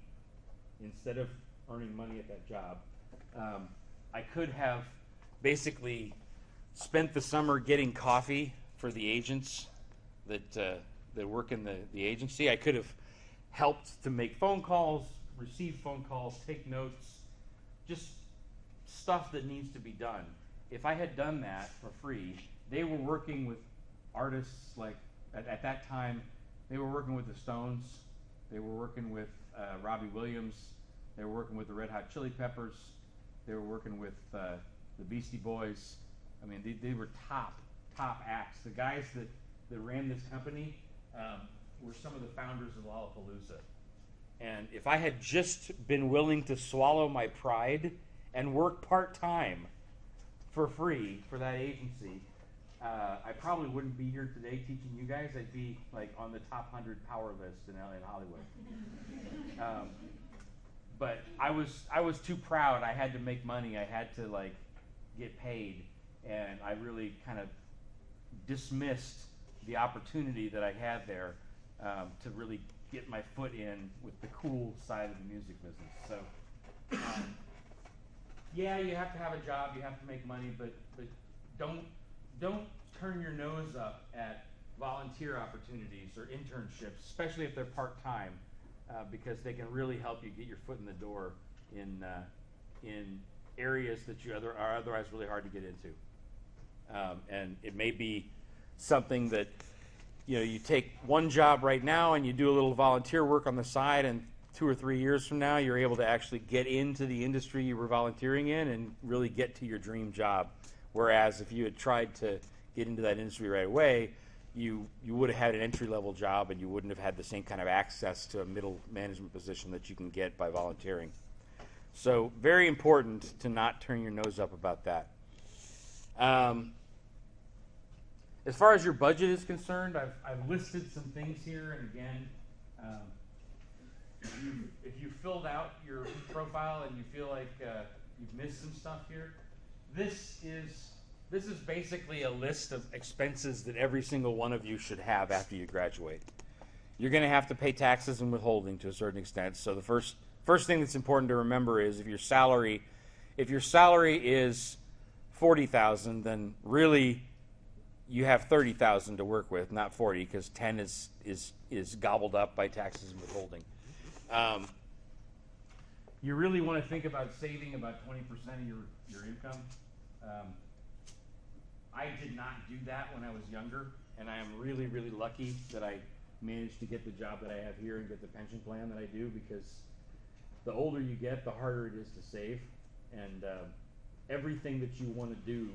instead of earning money at that job, I could have basically spent the summer getting coffee for the agents that work in the agency. I could have helped to make phone calls, receive phone calls, take notes, just stuff that needs to be done. If I had done that for free, they were working with artists like, at that time, they were working with the Stones, they were working with Robbie Williams, they were working with the Red Hot Chili Peppers, they were working with the Beastie Boys. I mean, they were top acts. The guys that ran this company were some of the founders of Lollapalooza. And if I had just been willing to swallow my pride and work part-time for free for that agency, I probably wouldn't be here today teaching you guys. I'd be like on the top 100 power list in Hollywood. But I was too proud. I had to make money. I had to get paid, and I really kind of dismissed the opportunity that I had there to really get my foot in with the cool side of the music business. So, yeah, you have to have a job, you have to make money, but don't turn your nose up at volunteer opportunities or internships, especially if they're part-time, because they can really help you get your foot in the door in areas that are otherwise really hard to get into. And it may be something that you take one job right now and you do a little volunteer work on the side, and 2 or 3 years from now you're able to actually get into the industry you were volunteering in and really get to your dream job. Whereas if you had tried to get into that industry right away, you would have had an entry-level job and you wouldn't have had the same kind of access to a middle management position that you can get by volunteering. So very important to not turn your nose up about that. As far as your budget is concerned, I've listed some things here, and again, if you filled out your profile and you feel like you've missed some stuff here, this is basically a list of expenses that every single one of you should have after you graduate. You're going to have to pay taxes and withholding to a certain extent. So the first thing that's important to remember is if your salary is $40,000, then really you have $30,000 to work with, not 40, because 10 is gobbled up by taxes and withholding. You really want to think about saving about 20% of your income. I did not do that when I was younger, and I am really, really lucky that I managed to get the job that I have here and get the pension plan that I do, because the older you get, the harder it is to save, and everything that you want to do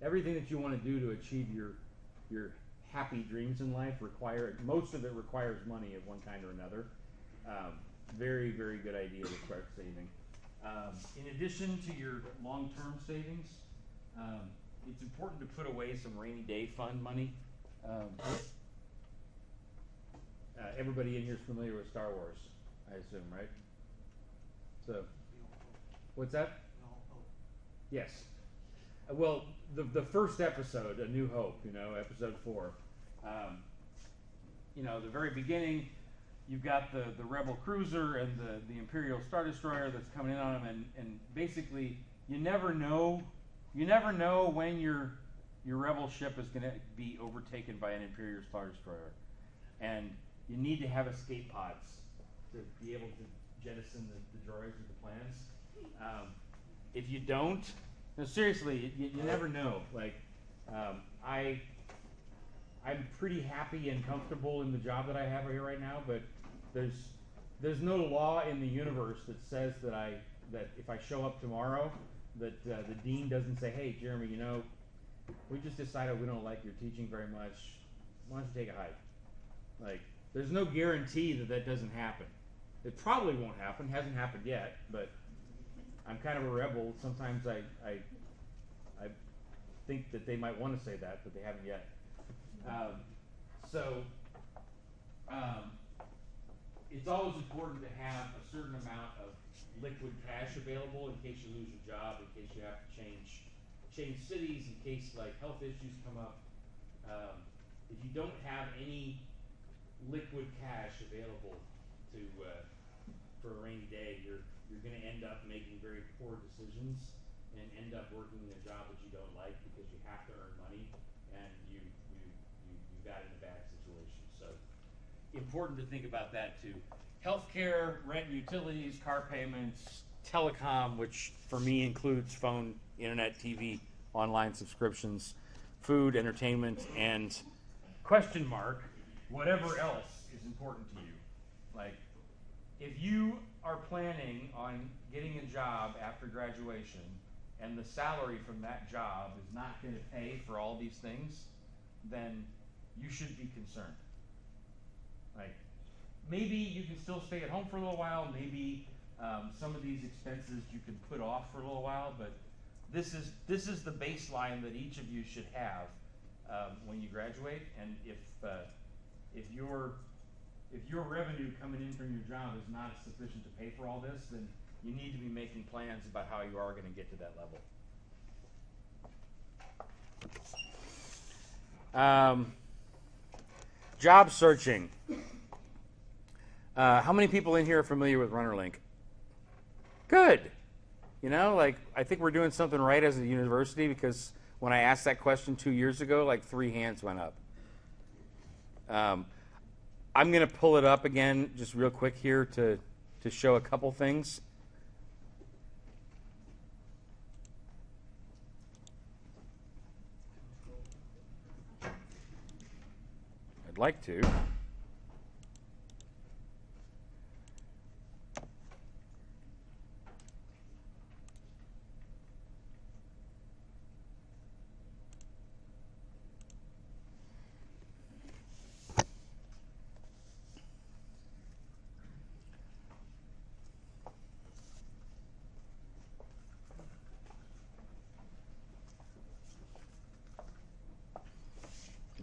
to achieve your happy dreams in life most of it requires money of one kind or another. Very, very good idea to start saving. In addition to your long-term savings, it's important to put away some rainy day fund money. Everybody in here is familiar with Star Wars, I assume, right? So, what's that? Yes. Well, the first episode, A New Hope, episode 4. The very beginning, you've got the Rebel cruiser and the Imperial Star Destroyer that's coming in on them, and basically, you never know when your Rebel ship is going to be overtaken by an Imperial Star Destroyer, and you need to have escape pods to be able to jettison the droids with the plans. If you don't, no, seriously, you never know. I'm pretty happy and comfortable in the job that I have here right now, but there's no law in the universe that says that if I show up tomorrow, that the dean doesn't say, "Hey, Jeremy, we just decided we don't like your teaching very much. Why don't you take a hike?" There's no guarantee that doesn't happen. It probably won't happen. Hasn't happened yet, but I'm kind of a rebel. Sometimes I think that they might want to say that, but they haven't yet. So it's always important to have a certain amount of liquid cash available in case you lose your job, in case you have to change cities, in case like health issues come up. If you don't have any liquid cash available to for a rainy day, you're going to end up making very poor decisions and end up working in a job that you don't like because you have to earn money and you got in a bad situation. So important to think about that too. Healthcare, rent, utilities, car payments, telecom, which for me includes phone, internet, TV, online subscriptions, food, entertainment, and question mark, whatever else is important to you. Like, if you are planning on getting a job after graduation and the salary from that job is not going to pay for all these things, then you should be concerned. Like, maybe you can still stay at home for a little while. Maybe some of these expenses you can put off for a little while, but this is the baseline that each of you should have when you graduate. And if your revenue coming in from your job is not sufficient to pay for all this, then you need to be making plans about how you are going to get to that level. Job searching. How many people in here are familiar with RunnerLink? Good. You know, like, I think we're doing something right as a university, because when I asked that question 2 years ago, like 3 hands went up. I'm going to pull it up again just real quick here to show a couple things. I'd like to.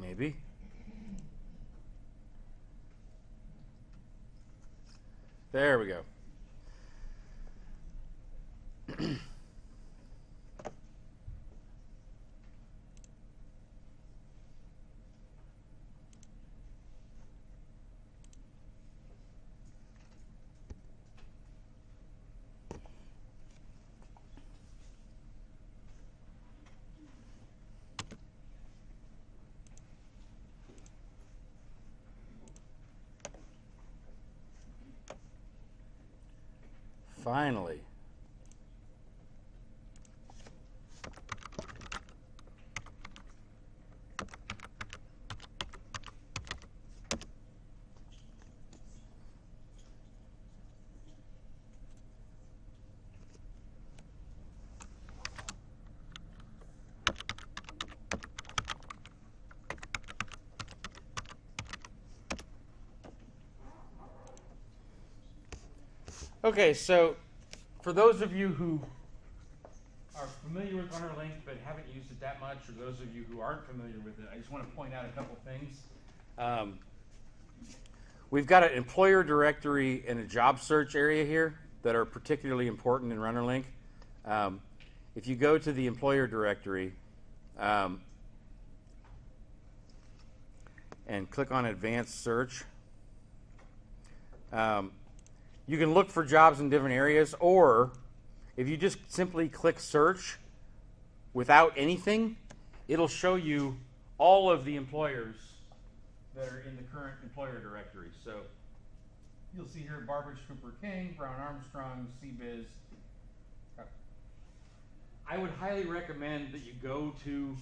Maybe. There we go. Finally. Okay, so for those of you who are familiar with RunnerLink but haven't used it that much, or those of you who aren't familiar with it, I just want to point out a couple things. We've got an employer directory and a job search area here that are particularly important in RunnerLink. If you go to the employer directory and click on advanced search, you can look for jobs in different areas, or if you just simply click search without anything, it'll show you all of the employers that are in the current employer directory. So you'll see here Barbara Cooper King, Brown Armstrong, CBiz. I would highly recommend that you go to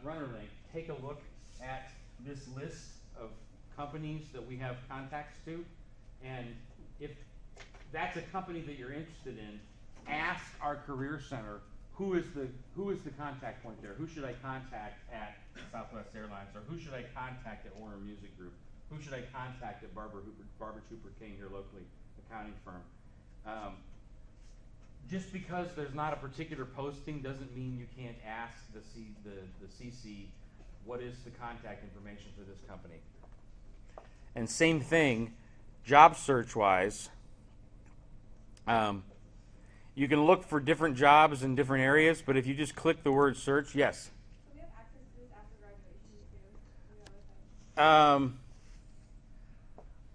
RunnerLink, take a look at this list of companies that we have contacts to, and if that's a company that you're interested in, ask our Career Center who is the contact point there. Who should I contact at Southwest Airlines, or who should I contact at Warner Music Group? Who should I contact at Barbara Cooper King here locally? accounting firm. Just because there's not a particular posting doesn't mean you can't ask the CC what is the contact information for this company. And same thing, job search wise. You can look for different jobs in different areas, but if you just click the word search, yes. So we have access to this after graduation too?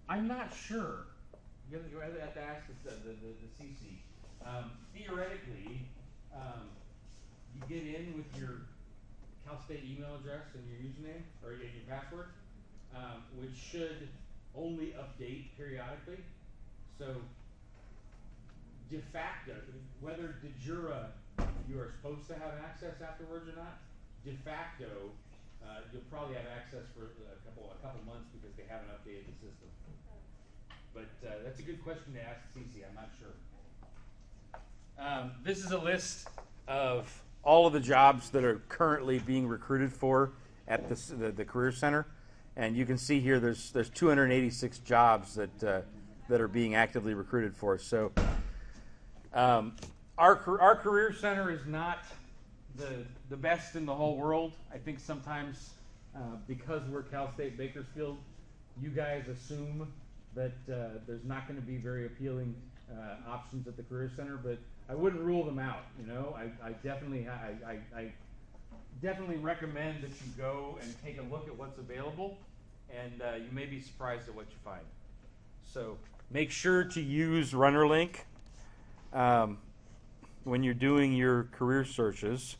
I'm not sure. You have to ask the CC. Theoretically, you get in with your Cal State email address and your username or your password, which should only update periodically. So de facto, whether de jure you are supposed to have access afterwards or not, de facto you'll probably have access for a couple months because they haven't updated the system. But that's a good question to ask CC. I'm not sure. This is a list of all of the jobs that are currently being recruited for at the Career Center, and you can see here there's 286 jobs that are being actively recruited for. So our Career Center is not the best in the whole world. I think sometimes because we're Cal State Bakersfield, you guys assume that there's not going to be very appealing options at the Career Center, but I wouldn't rule them out. You know, I definitely recommend that you go and take a look at what's available, and you may be surprised at what you find. So make sure to use RunnerLink when you're doing your career searches.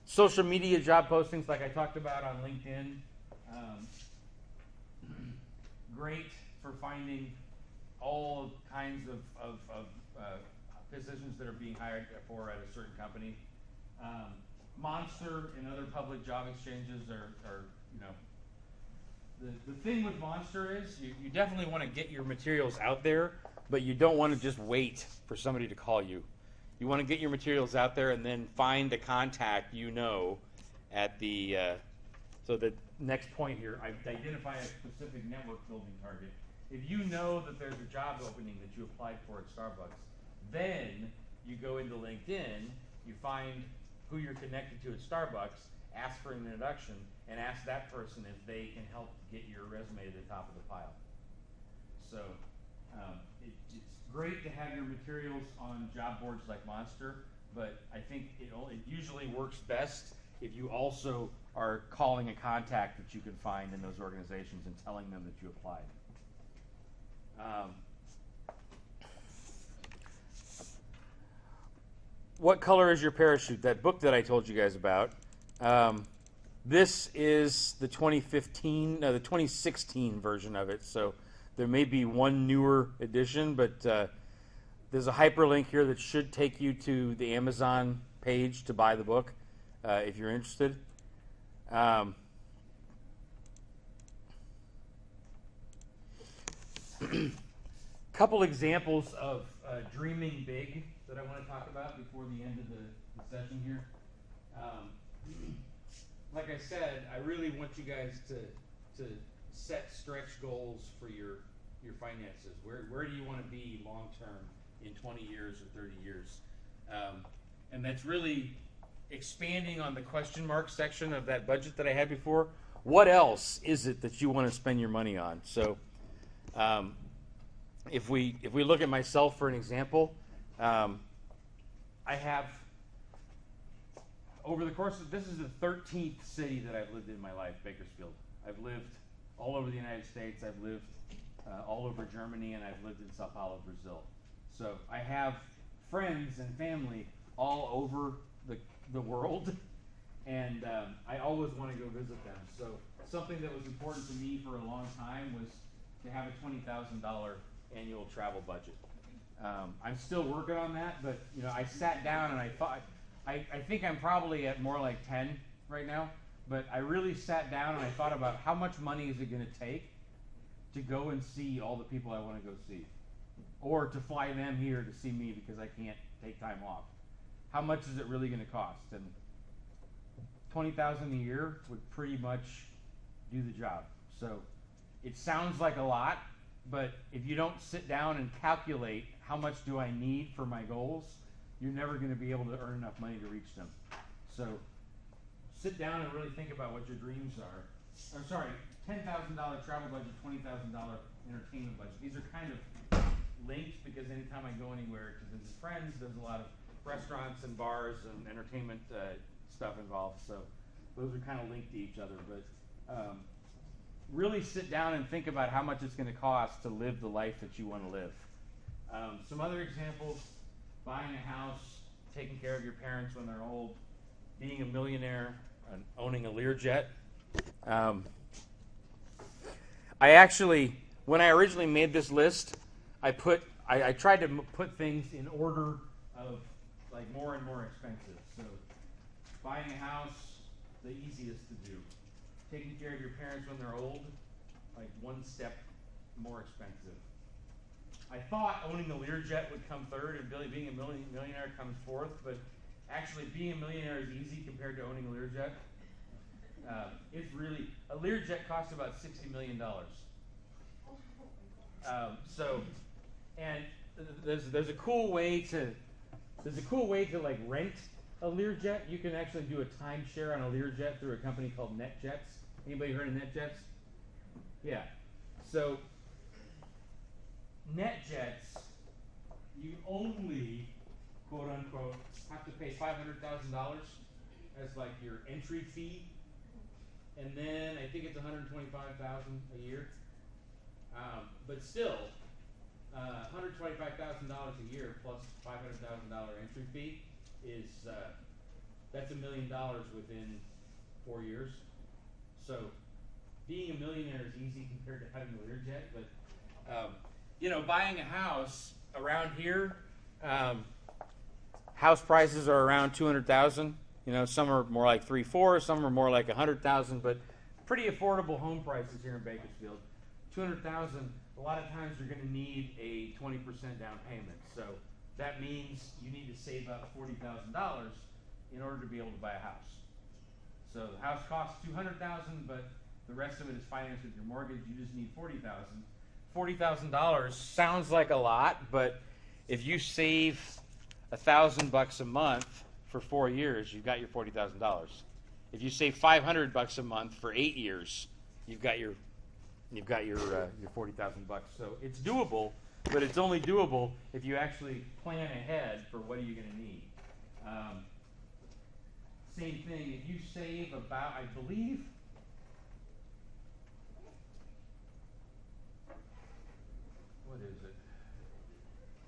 Social media job postings, like I talked about on LinkedIn, great for finding all kinds of positions that are being hired for at a certain company. Monster and other public job exchanges are you know, the thing with Monster is you definitely want to get your materials out there, but you don't want to just wait for somebody to call you. You want to get your materials out there and then find a contact you know at the, so the next point here, identify a specific network building target. If you know that there's a job opening that you applied for at Starbucks, then you go into LinkedIn, you find who you're connected to at Starbucks, ask for an introduction, and ask that person if they can help get your resume to the top of the pile. So it's great to have your materials on job boards like Monster, but I think it usually works best if you also are calling a contact that you can find in those organizations and telling them that you applied. What color is your parachute? That book that I told you guys about. This is the 2016 version of it, so there may be one newer edition, but there's a hyperlink here that should take you to the Amazon page to buy the book if you're interested. Couple examples of dreaming big that I want to talk about before the end of the session here. Like I said, I really want you guys to set stretch goals for your finances. Where do you want to be long term in 20 years or 30 years? And that's really expanding on the question mark section of that budget that I had before. What else is it that you want to spend your money on? So if we look at myself for an example, I have, over the course of, this is the 13th city that I've lived in my life, Bakersfield. I've lived all over the United States, I've lived all over Germany, and I've lived in Sao Paulo, Brazil. So I have friends and family all over the world, and I always want to go visit them. So something that was important to me for a long time was to have a $20,000 annual travel budget. I'm still working on that, but you know, I sat down and I thought, I think I'm probably at more like 10 right now, but I really sat down and I thought about how much money is it going to take to go and see all the people I want to go see, or to fly them here to see me because I can't take time off. How much is it really going to cost? And $20,000 a year would pretty much do the job. So it sounds like a lot, But if you don't sit down and calculate how much do I need for my goals, you're never going to be able to earn enough money to reach them. So sit down and really think about what your dreams are. Or sorry, $10,000 travel budget, $20,000 entertainment budget. These are kind of linked because anytime I go anywhere to visit friends, there's a lot of restaurants and bars and entertainment stuff involved. So those are kind of linked to each other. But really sit down and think about how much it's going to cost to live the life that you want to live. Some other examples: buying a house, taking care of your parents when they're old, being a millionaire, and owning a Learjet. I actually, when I originally made this list, I tried to put things in order of like more and more expensive. So buying a house, the easiest to do. Taking care of your parents when they're old, like one step more expensive. I thought owning a Learjet would come third and being a millionaire comes fourth, but actually being a millionaire is easy compared to owning a Learjet. It's really, a Learjet costs about $60 million. And there's a cool way to like rent a Learjet. You can actually do a timeshare on a Learjet through a company called NetJets. Anybody heard of NetJets? Yeah. So NetJets, you only, quote unquote, have to pay $500,000 as like your entry fee, and then I think it's $125,000 a year. But still, $125,000 a year plus $500,000 entry fee is that's $1 million within 4 years. So being a millionaire is easy compared to having a Learjet, but buying a house around here, house prices are around $200,000. Some are more like 3-4, some are more like 100,000, but pretty affordable home prices here in Bakersfield. 200,000. A lot of times you're going to need a 20% down payment, so that means you need to save up $40,000 in order to be able to buy a house. So the house costs $200,000, but the rest of it is financed with your mortgage. You just need $40,000. $40,000 sounds like a lot, but if you save $1,000 a month for 4 years, you've got your $40,000. If you save $500 a month for 8 years, you've got your $40,000. So it's doable, but it's only doable if you actually plan ahead for what are you going to need. Same thing, if you save about, I believe, what is it?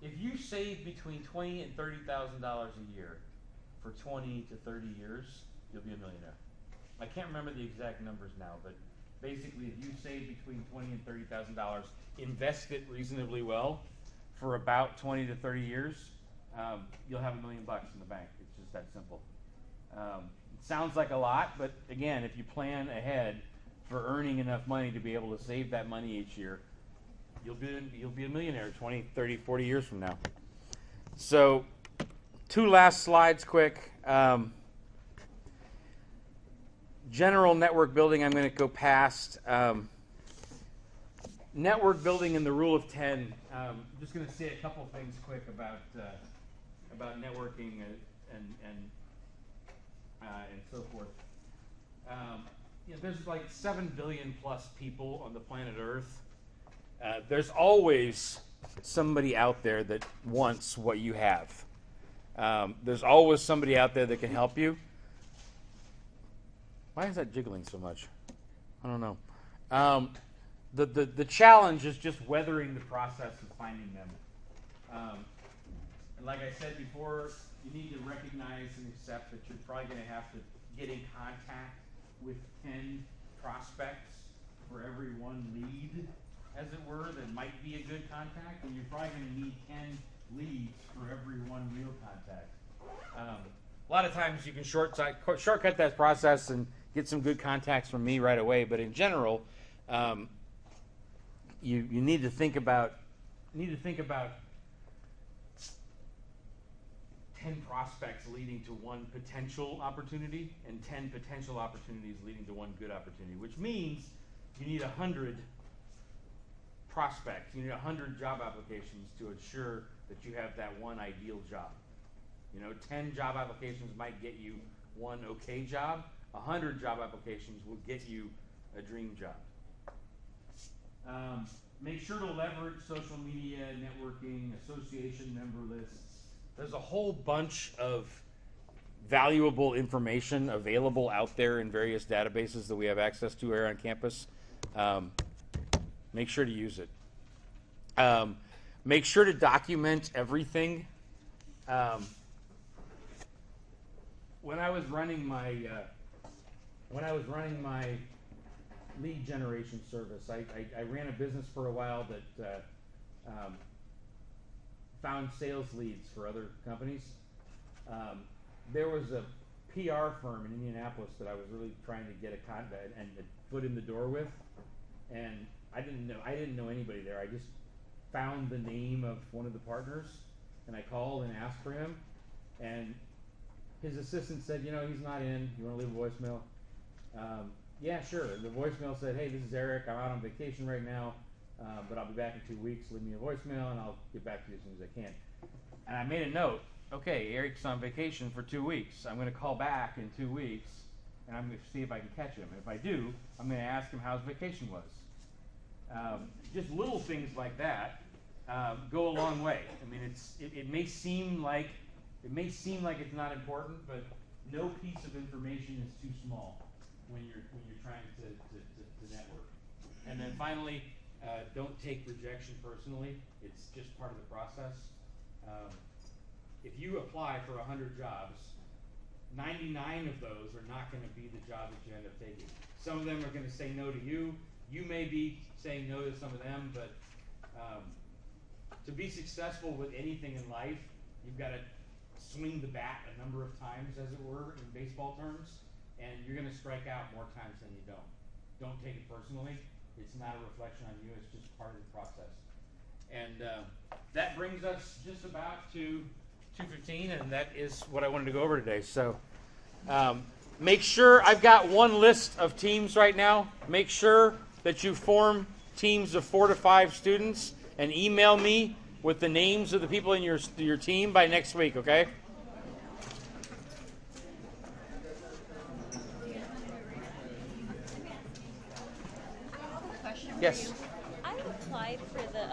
If you save between $20,000 and $30,000 a year for 20 to 30 years, you'll be a millionaire. I can't remember the exact numbers now, but basically, if you save between $20,000 and $30,000, invest it reasonably well for about 20 to 30 years, you'll have $1 million in the bank. It's just that simple. It sounds like a lot, but again, if you plan ahead for earning enough money to be able to save that money each year, you'll be a millionaire 20, 30, 40 years from now. So, 2 last slides quick. General network building, I'm going to go past. Network building and the rule of 10. I'm just going to say a couple things quick about networking and so forth. There's like 7 billion plus people on the planet Earth. There's always somebody out there that wants what you have. There's always somebody out there that can help you. Why is that jiggling so much? I don't know. The challenge is just weathering the process of finding them. And like I said before, you need to recognize and accept that you're probably going to have to get in contact with 10 prospects for every one lead, as it were, that might be a good contact, and you're probably going to need 10 leads for every one real contact. A lot of times you can shortcut that process and get some good contacts from me right away, but in general, you need to think about 10 prospects leading to one potential opportunity and 10 potential opportunities leading to one good opportunity, which means you need 100 prospect. You need 100 job applications to ensure that you have that one ideal job. 10 job applications might get you one okay job. 100 job applications will get you a dream job. Make sure to leverage social media, networking, association member lists. There's a whole bunch of valuable information available out there in various databases that we have access to here on campus. Make sure to use it. Make sure to document everything. When I was running my lead generation service, I ran a business for a while that found sales leads for other companies. There was a PR firm in Indianapolis that I was really trying to get a contact and a foot in the door with, and I didn't know anybody there. I just found the name of one of the partners, and I called and asked for him, and his assistant said, he's not in. You want to leave a voicemail? Yeah, sure. The voicemail said, hey, this is Eric. I'm out on vacation right now, but I'll be back in 2 weeks. Leave me a voicemail, and I'll get back to you as soon as I can. And I made a note. Okay, Eric's on vacation for 2 weeks. I'm going to call back in 2 weeks, and I'm going to see if I can catch him. If I do, I'm going to ask him how his vacation was. Just little things like that go a long way. I mean, it may seem like it's not important, but no piece of information is too small when you're trying to network. And then finally, don't take rejection personally. It's just part of the process. If you apply for 100 jobs, 99 of those are not going to be the job that you end up taking. Some of them are going to say no to you. You may be saying no to some of them, but to be successful with anything in life, you've got to swing the bat a number of times, as it were, in baseball terms, and you're going to strike out more times than you don't. Don't take it personally. It's not a reflection on you. It's just part of the process. And that brings us just about to 2:15, and that is what I wanted to go over today. So make sure, I've got one list of teams right now. Make sure that you form teams of 4 to 5 students and email me with the names of the people in your team by next week, okay? Yes. I applied for the